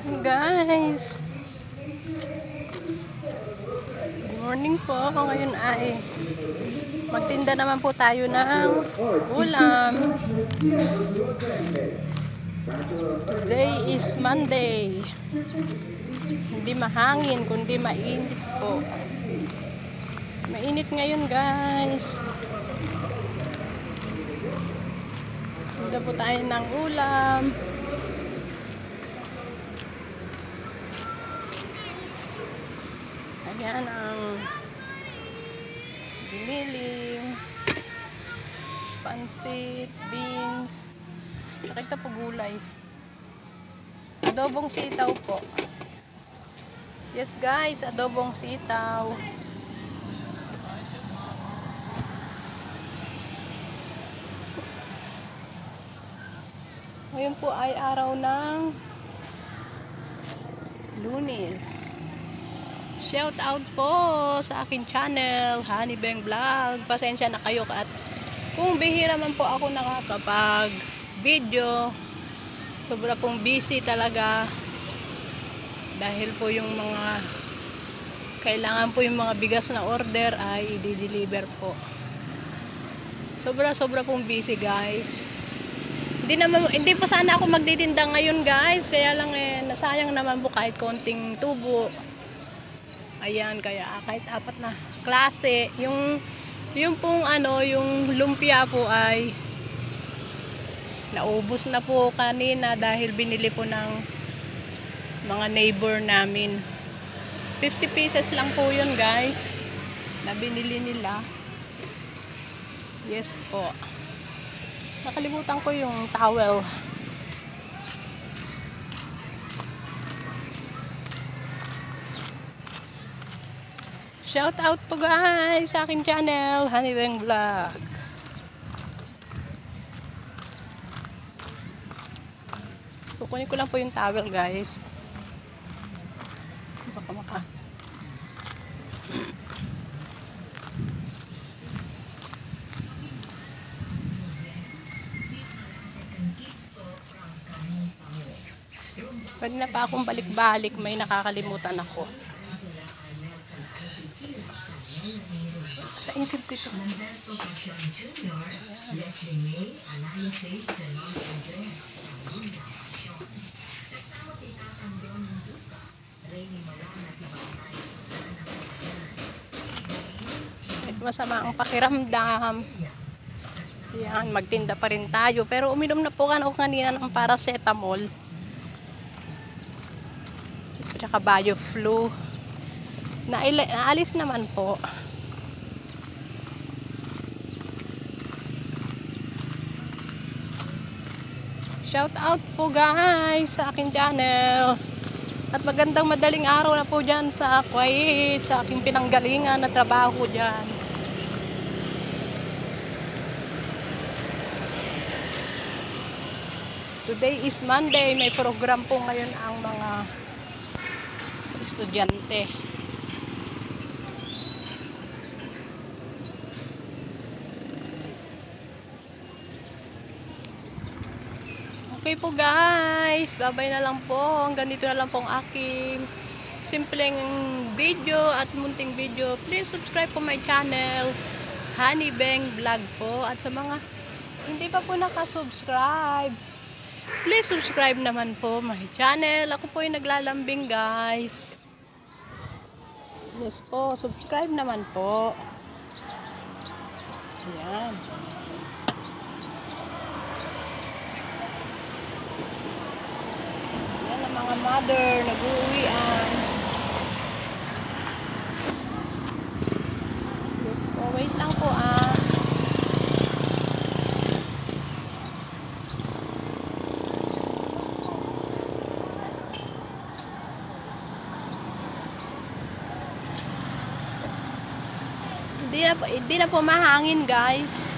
Guys, good morning po. Ngayon ay magtinda naman po tayo ng ulam. Today is Monday. Hindi mahangin kundi mainit po. Mainit ngayon, guys. Tinda po tayo ng ulam. Ayan ang biniling pansit, beans, nakita po gulay, adobong sitaw po. Yes guys, adobong sitaw. Ngayon po ay araw ng Lunes. Shout out po sa akin channel, Honey Beng Vlog. Pasensya na kayo at kung bihira man po ako nakakapag video. Sobra pong busy talaga. Dahil po yung mga kailangan po yung mga bigas na order ay i-deliver po. Sobra pong busy, guys. Hindi po sana ako magtitinda ngayon, guys. Kaya lang nasayang naman po kahit konting tubo. Ayan, kaya kahit apat na klase, yung pong yung lumpia po ay naubos na po kanina dahil binili po ng mga neighbor namin. 50 pieces lang po yun, guys, na binili nila. Yes po. Nakalimutan ko yung towel. Shout out po guys sa aking channel, Honey Beng Vlog. Kukunin ko lang po yung towel, guys. Baka pwede na pa akong balik-balik, may nakakalimutan ako. Sa isip ko ito. Masama ang pakiramdam. Yan, magtinda pa rin tayo. Pero uminom na po ako kanina ng paracetamol. Tsaka BioFlu. Naalis naman po. Shout out po guys sa aking channel. At magandang madaling araw na po dyan sa Kuwait, sa aking pinanggalingan na trabaho dyan. Today is Monday. May program po ngayon ang mga estudyante. Okay po guys, babay na lang po. Hanggang dito na lang po ang aking simpleng video at munting video. Please subscribe po my channel, Honey Beng Vlog po. At sa mga hindi pa po nakasubscribe, please subscribe naman po my channel. Ako po yung naglalambing, guys. Yes po, subscribe naman po. Ayan. Ayan ang mga mother, nag-uwian. Yes po, wait lang po Hindi na po mahangin, guys.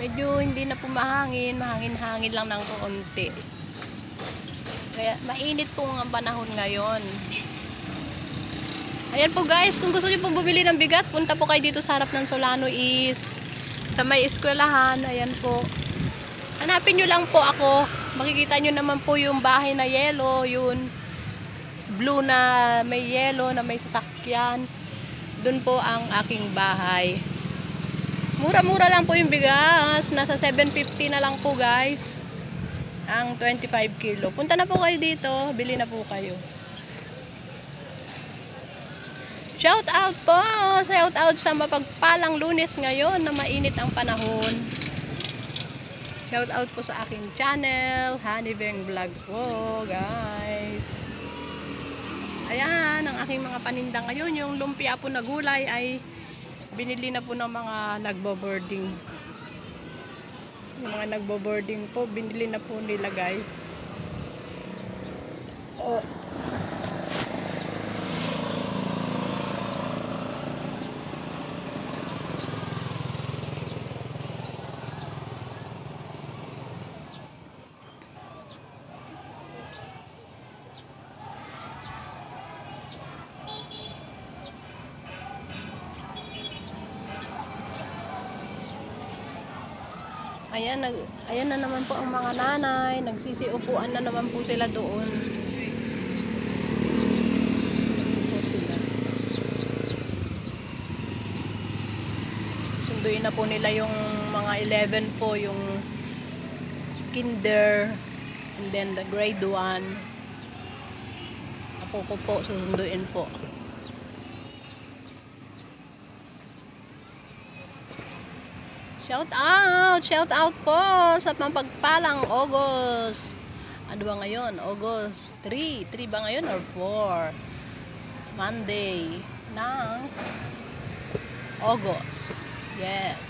Medyo hindi na po mahangin. Mahangin-hangin lang ng konti. Kaya mainit po ang panahon ngayon. Ayan po guys, kung gusto niyo po bumili ng bigas, punta po kayo dito sa harap ng Solano East. Sa may eskwelahan, ayan po. Hanapin nyo lang po ako. Makikita nyo naman po yung bahay na yellow, yun blue na may yellow na may sasakyan. Doon po ang aking bahay. Mura-mura lang po yung bigas. Nasa 750 na lang po guys. Ang 25 kilo. Punta na po kayo dito. Bili na po kayo. Shout out po! Shout out sa mapagpalang Lunes ngayon na mainit ang panahon. Shout out po sa aking channel, Honey Beng Vlog po guys. Ayan, ang aking mga paninda ngayon. Yung lumpia po na gulay ay binili na po ng mga nagbo-boarding. Yung mga nagbo-boarding po, binili na po nila guys. Ayan na naman po ang mga nanay. Nagsisiupuan na naman po sila doon. Po sila. Sunduin na po nila yung mga 11 po, yung kinder, and then the grade 1. Ako ko po, susunduin po. Shout out po sa pagpalang August. Ano ba ngayon? August 3. 3 ba ngayon or 4? Monday ng August. Yes.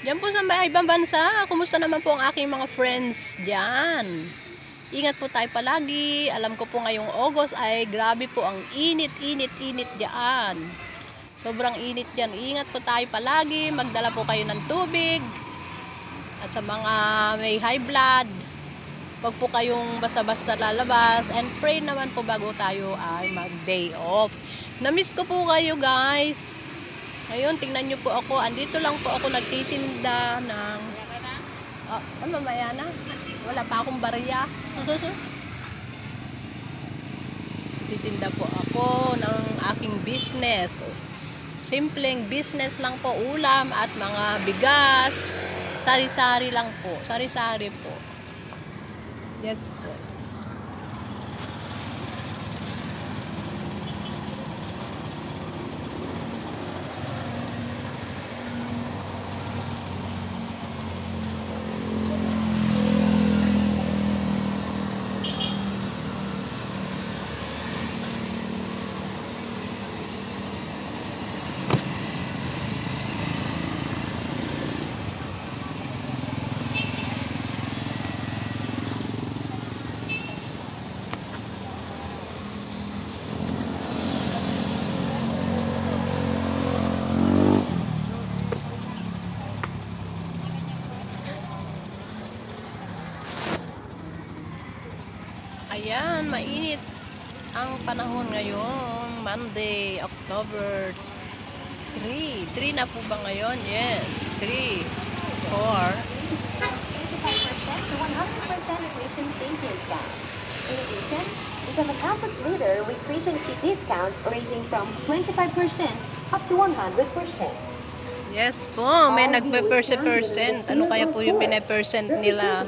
Diyan po sa ibang bansa, kumusta naman po ang aking mga friends diyan? Ingat po tayo palagi. Alam ko po ngayong August ay grabe po ang init diyan. Sobrang init diyan. Ingat po tayo palagi. Magdala po kayo ng tubig. At sa mga may high blood, huwag po kayong basta-basta lalabas. And pray naman po bago tayo ay mag-day off. Namiss ko po kayo guys. Ngayon, tingnan nyo po ako. Andito lang po ako nagtitinda ng... ano mamaya na? Wala pa akong barya. Titinda po ako ng aking business. Simpleng business lang po, ulam at mga bigas. Sari-sari lang po. Sari-sari po. Yes po. Ayan, mainit ang panahon ngayon. Monday, October 3. 3 na po ba ngayon? Yes, 3, 4. 85% to 100% recent state discount. In addition, we have an outlet leader with recency discounts ranging from 25% up to 100%. Yes po, may nagpe-percent. Ano kaya po yung pine-percent nila?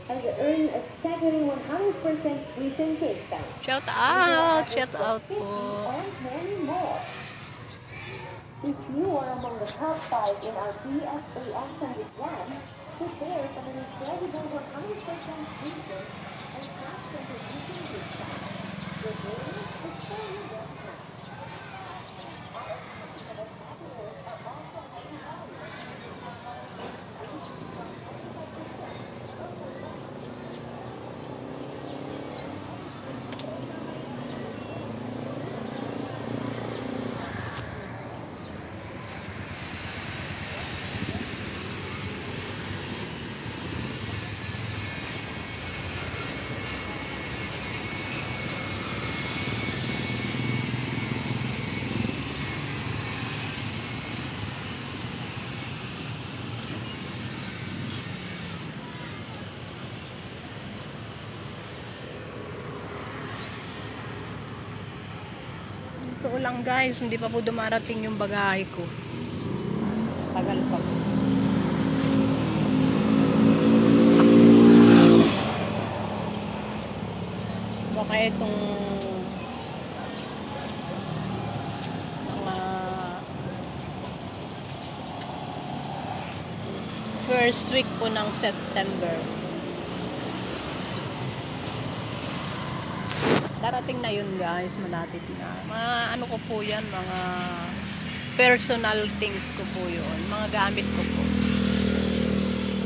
And earn a staggering 100% recent discount. Shout out po. And many more. If you are among the top 5 in our PSAS 100 plan, prepare for an incredible 100% recent and fast-track recent discount. The day is for you right now. totoo lang guys, hindi pa po dumarating yung bagahe ko. Tagal pa po. Baka itong mga first week po ng September. Darating na yun guys, malapit na. Mga ano ko po yan, mga personal things ko po yun. Mga gamit ko po.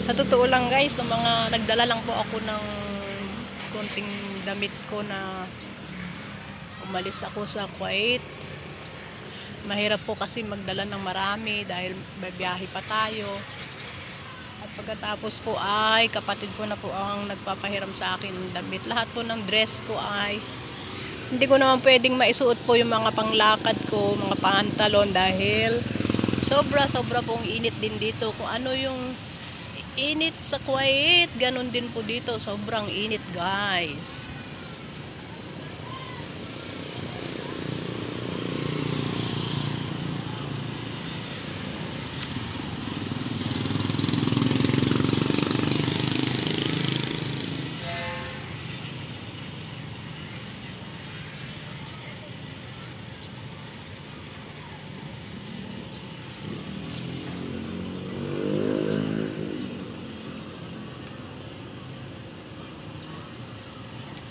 Sa totoo lang guys, ng mga nagdala lang po ako ng konting damit ko na umalis ako sa Kuwait. Mahirap po kasi magdala ng marami dahil babiyahe pa tayo. At pagkatapos po ay kapatid ko na po ang nagpapahiram sa akin ng damit. Lahat po ng dress ko ay hindi ko naman pwedeng maisuot po yung mga panglakad ko, mga pantalon dahil sobra pong init din dito. Kung ano yung init sa Kuwait, ganun din po dito. Sobrang init guys.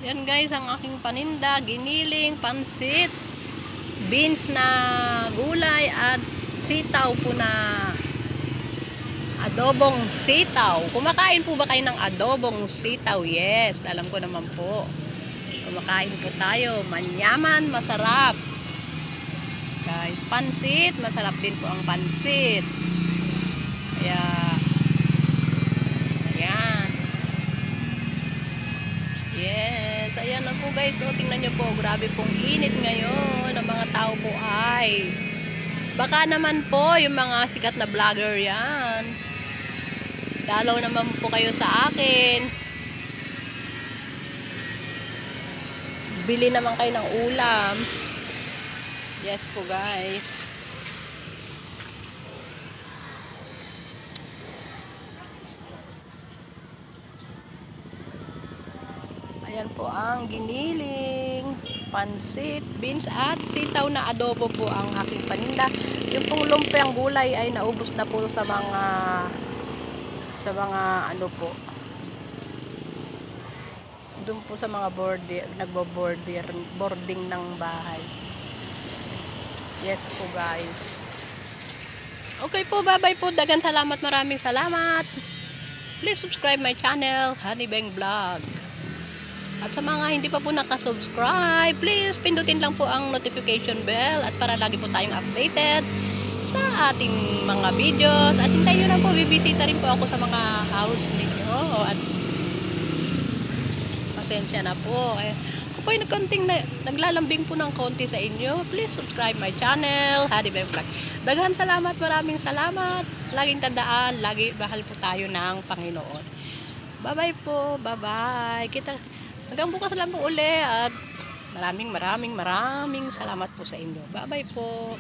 Yan guys, ang aking paninda, giniling, pansit, beans na gulay at sitaw po na adobong sitaw. Kumakain po ba kayo ng adobong sitaw? Yes, alam ko naman po. Kumakain po tayo. Manyaman, masarap. Guys, pansit, masarap din po ang pansit. Kaya ayan. Yes, ayan na po guys. So, tingnan nyo po, grabe pong init ngayon. Ang mga tao po ay baka naman po yung mga sikat na vlogger yan. Dalaw naman po kayo sa akin. Bili naman kayo ng ulam. Yes po guys. Ayan po ang giniling, pansit, beans at sitaw na adobo po ang aking paninda. Yung pong lumpiang gulay ay naubos na po sa mga ano po. Doon po sa mga boarding ng bahay. Yes po guys. Okay po, bye-bye po. Dagan salamat, maraming salamat. Please subscribe my channel, Honey Beng Vlog. At sa mga hindi pa po nakasubscribe, please pindutin lang po ang notification bell at para lagi po tayong updated sa ating mga videos. At hintayin nyo lang po, bibisita rin po ako sa mga house ninyo. At pasensya na po. Ako po ay naglalambing po ng konti sa inyo. Please subscribe my channel, Honey Beng Vlog. Daghan salamat, maraming salamat. Laging tandaan, lagi bahal po tayo ng Panginoon. Bye-bye po, bye-bye. Hanggang bukas lang po uli at maraming salamat po sa inyo. Bye-bye po.